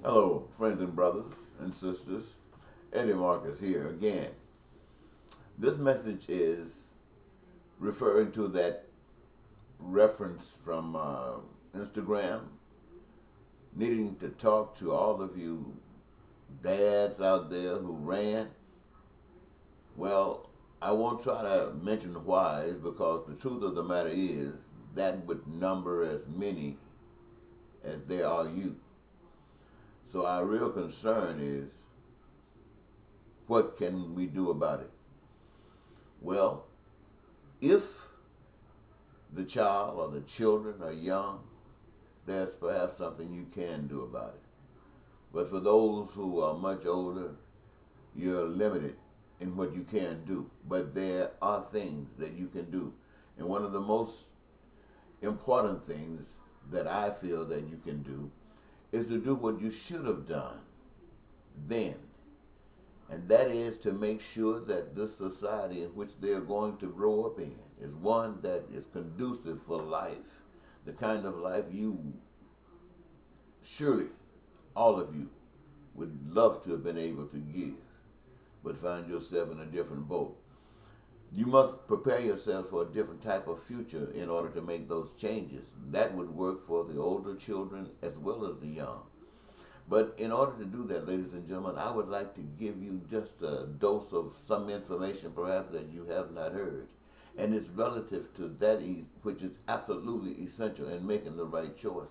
Hello, friends and brothers and sisters. Eddie Marcus here again. This message is referring to that reference from Instagram, needing to talk to all of you dads out there who ran. Well, I won't try to mention why, is because the truth of the matter is that would number as many as there are you. So our real concern is what can we do about it? Well, if the child or the children are young, there's perhaps something you can do about it. But for those who are much older, you're limited in what you can do. But there are things that you can do. And one of the most important things that I feel that you can do is to do what you should have done then. And that is to make sure that this society in which they're going to grow up in is one that is conducive for life, the kind of life you surely, all of you, would love to have been able to give, but find yourself in a different boat. You must prepare yourself for a different type of future in order to make those changes. That would work for the older children as well as the young. But in order to do that, ladies and gentlemen, I would like to give you just a dose of some information perhaps that you have not heard. And it's relative to that which is absolutely essential in making the right choices.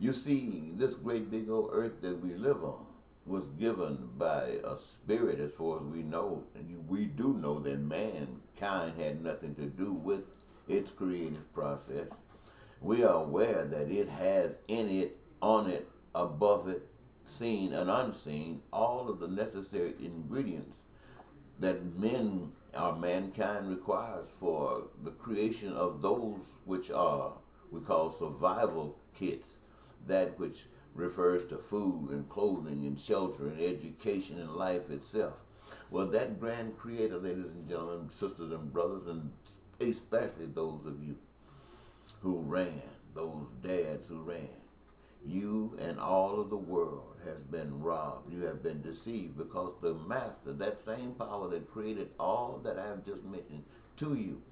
You see, this great big old earth that we live on was given by a spirit as far as we know. And we do know that mankind had nothing to do with its creative process. We are aware that it has in it, on it, above it, seen and unseen, all of the necessary ingredients that men or mankind requires for the creation of those which are we call survival kits, that which refers to food and clothing and shelter and education and life itself. Well, that grand creator, ladies and gentlemen, sisters and brothers, and especially those of you who ran, those dads who ran, you and all of the world has been robbed. You have been deceived because the master, that same power that created all that I've just mentioned to you,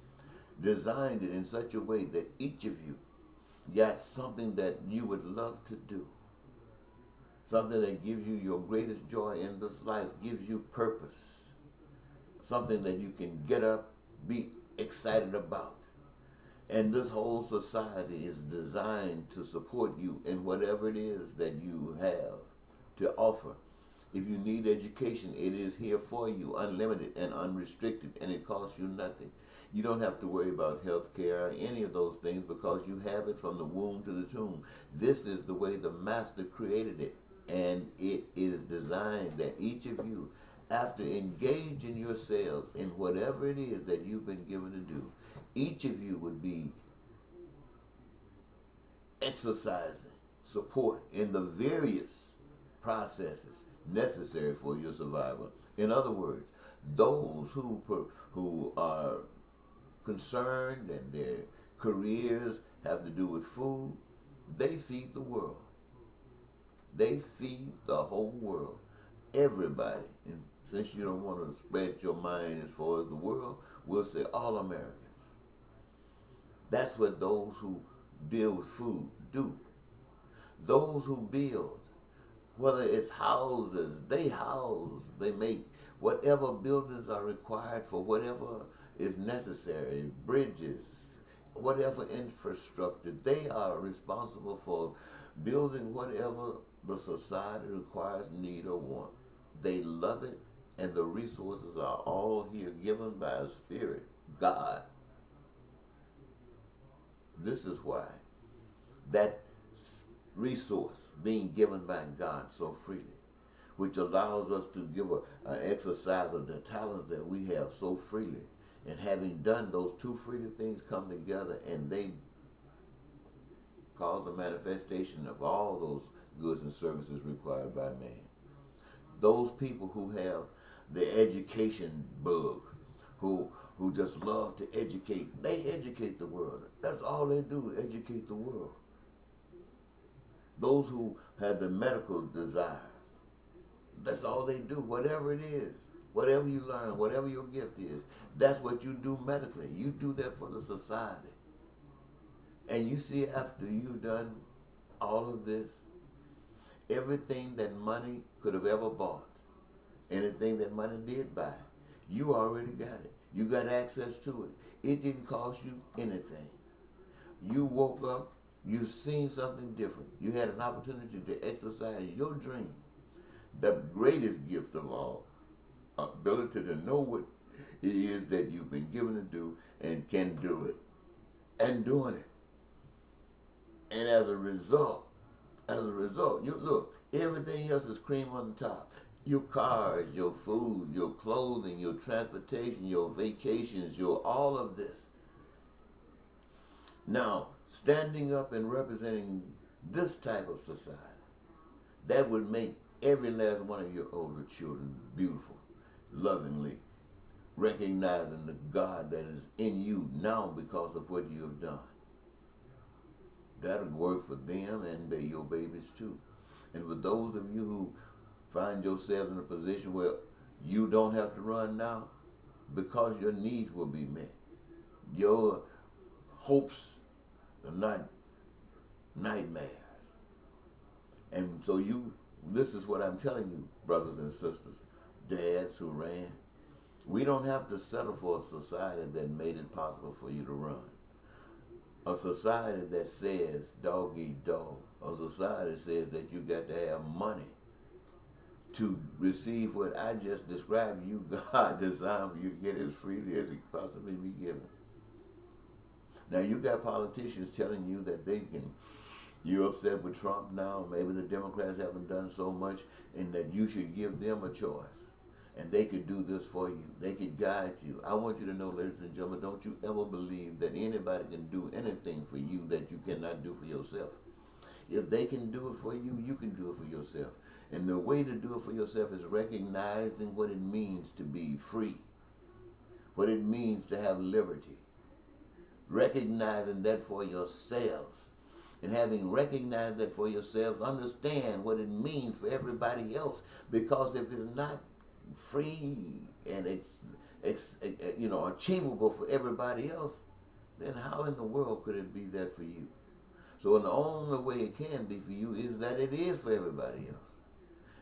designed it in such a way that each of you got something that you would love to do. Something that gives you your greatest joy in this life, gives you purpose. Something that you can get up, be excited about. And this whole society is designed to support you in whatever it is that you have to offer. If you need education, it is here for you, unlimited and unrestricted, and it costs you nothing. You don't have to worry about health care or any of those things because you have it from the womb to the tomb. This is the way the Master created it, and it is designed that each of you, after engaging yourselves in whatever it is that you've been given to do, each of you would be exercising support in the various processes necessary for your survival. In other words, those who are concerned and their careers have to do with food, they feed the world. They feed the whole world, everybody. And since you don't want to spread your mind as far as the world, we'll say all Americans. That's what those who deal with food do. Those who build, whether it's houses, they make whatever buildings are required for whatever is necessary, bridges, whatever infrastructure, they are responsible for building whatever the society requires, need, or want. They love it, and the resources are all here given by a spirit, God. This is why that resource being given by God so freely, which allows us to give an exercise of the talents that we have so freely. And having done those two freely things come together and they cause a manifestation of all those goods and services required by man. Those people who have the education bug, who just love to educate, they educate the world. That's all they do, educate the world. Those who have the medical desire, that's all they do. Whatever it is, whatever you learn, whatever your gift is, that's what you do medically. You do that for the society. And you see, after you've done all of this, everything that money could have ever bought, anything that money did buy, you already got it. You got access to it. It didn't cost you anything. You woke up, you seen something different. You had an opportunity to exercise your dream. The greatest gift of all, ability to know what it is that you've been given to do and can do it. And doing it. And as a result, you look, everything else is cream on the top. Your cars, your food, your clothing, your transportation, your vacations, your all of this. Now, standing up and representing this type of society, that would make every last one of your older children beautiful, lovingly, recognizing the God that is in you now because of what you have done. That'll work for them and your babies too. And for those of you who find yourselves in a position where you don't have to run now, because your needs will be met. Your hopes are not nightmares. And so this is what I'm telling you, brothers and sisters, dads who ran. We don't have to settle for a society that made it possible for you to run. A society that says dog eat dog. A society that says that you got to have money to receive what I just described you, God designed for you to get as freely as it can possibly be given. Now you got politicians telling you that you're upset with Trump now, maybe the Democrats haven't done so much, and that you should give them a choice. And they could do this for you. They could guide you. I want you to know, ladies and gentlemen, don't you ever believe that anybody can do anything for you that you cannot do for yourself. If they can do it for you, you can do it for yourself. And the way to do it for yourself is recognizing what it means to be free, what it means to have liberty. Recognizing that for yourselves. And having recognized that for yourselves, understand what it means for everybody else. Because if it's not free and it's achievable for everybody else, then how in the world could it be that for you? So the only way it can be for you is that it is for everybody else.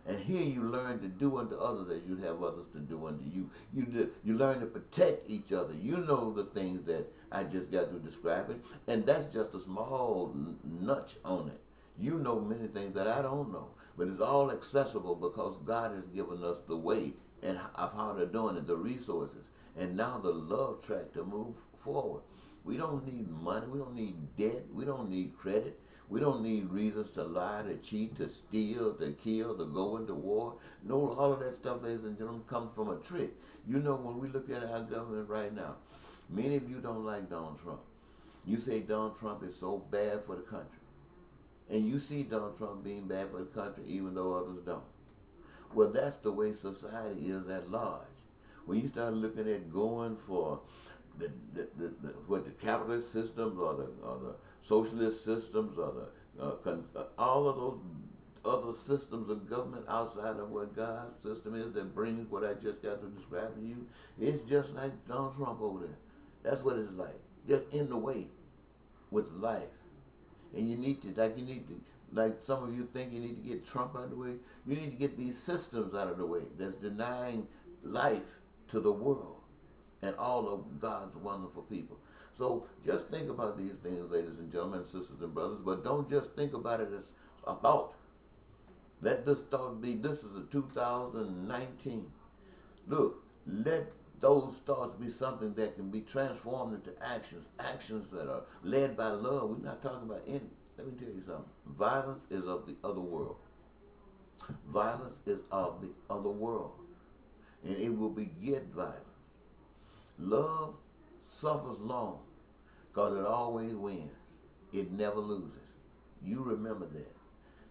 And here you learn to do unto others as you'd have others to do unto you. You learn to protect each other. You know the things that I just got to describing, and that's just a small notch on it. You know many things that I don't know, but it's all accessible because God has given us the way and of how they're doing it, the resources, and now the love track to move forward. We don't need money. We don't need debt. We don't need credit. We don't need reasons to lie, to cheat, to steal, to kill, to go into war. No, all of that stuff, ladies and gentlemen, comes from a trick. You know, when we look at our government right now, many of you don't like Donald Trump. You say Donald Trump is so bad for the country. And you see Donald Trump being bad for the country even though others don't. Well, that's the way society is at large. When you start looking at going for the capitalist systems or the socialist systems or all of those other systems of government outside of what God's system is that brings what I just got to describe to you, it's just like Donald Trump over there. That's what it's like. Just in the way with life. And you need to, like some of you think you need to get Trump out of the way, you need to get these systems out of the way that's denying life to the world and all of God's wonderful people. So just think about these things, ladies and gentlemen, sisters and brothers, but don't just think about it as a thought. Let this thought be, this is a 2019. Look, let those thoughts be something that can be transformed into actions that are led by love. We're not talking about any. Let me tell you something. Violence is of the other world. Violence is of the other world. And it will beget violence. Love suffers long because it always wins. It never loses. You remember that.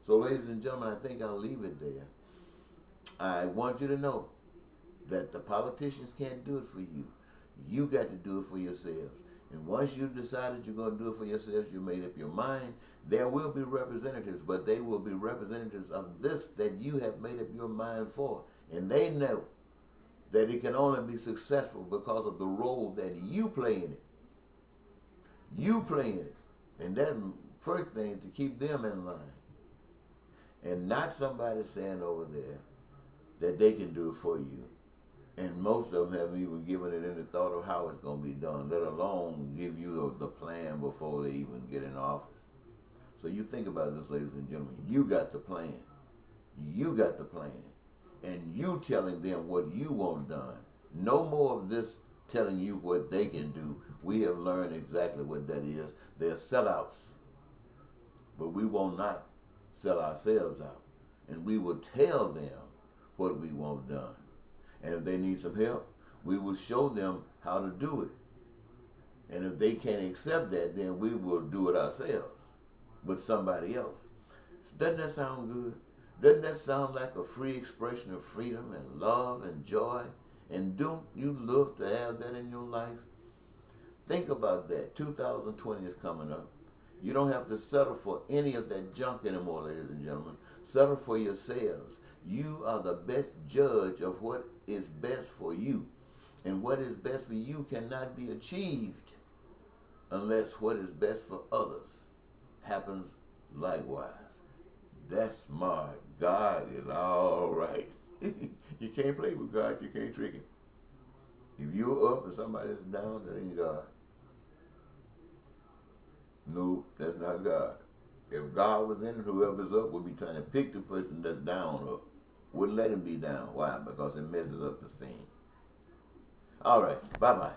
So, ladies and gentlemen, I think I'll leave it there. I want you to know that the politicians can't do it for you. You got to do it for yourselves. And once you've decided you're going to do it for yourselves, you made up your mind, there will be representatives, but they will be representatives of this that you have made up your mind for. And they know that it can only be successful because of the role that you play in it. You play in it. And that's the first thing, to keep them in line. And not somebody saying over there that they can do it for you. And most of them haven't even given it any thought of how it's going to be done, let alone give you the plan before they even get in office. So you think about this, ladies and gentlemen. You got the plan. You got the plan. And you telling them what you want done. No more of this telling you what they can do. We have learned exactly what that is. They're sellouts. But we will not sell ourselves out. And we will tell them what we want done. And if they need some help, we will show them how to do it. And if they can't accept that, then we will do it ourselves with somebody else. Doesn't that sound good? Doesn't that sound like a free expression of freedom and love and joy? And don't you love to have that in your life? Think about that. 2020 is coming up. You don't have to settle for any of that junk anymore, ladies and gentlemen. Settle for yourselves. You are the best judge of what is best for you. And what is best for you cannot be achieved unless what is best for others happens likewise. That's smart. God is all right. You can't play with God. You can't trick him. If you're up and somebody's down, that ain't God. No, that's not God. If God was in it, whoever's up would be trying to pick the person that's down up. Wouldn't let him be down. Why? Because it messes up the scene. All right. Bye-bye.